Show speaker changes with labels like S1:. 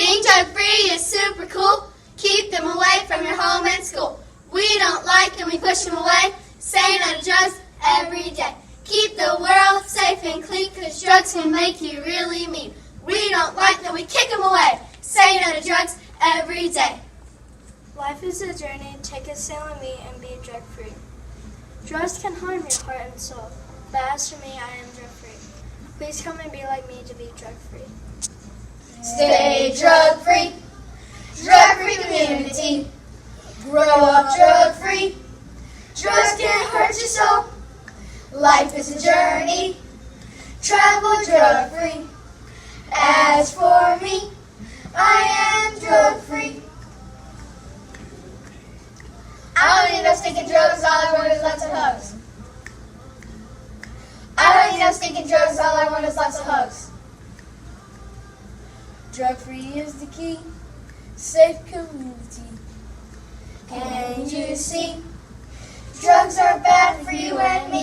S1: Being drug-free is super cool. Keep them away from your home and school. We don't like them, we push them away. Say no to drugs every day. Keep the world safe and clean, cause drugs can make you really mean. We don't like them, we kick them away. Say no to drugs every day.
S2: Life is a journey, take a sail on me and be drug-free. Drugs can harm your heart and soul, but as for me, I am drug-free. Please come and be like me to be drug-free.
S1: Stay drug-free, drug-free community. Grow up drug-free. Drugs can't hurt your soul. Life is a journey. Travel drug-free. As for me, I am drug-free. I don't need no stinking drugs, all I want is lots of hugs. I don't need no stinking drugs, all I want is lots of hugs. Drug-free is the key, safe community. Can't you see? Drugs are bad for you and me.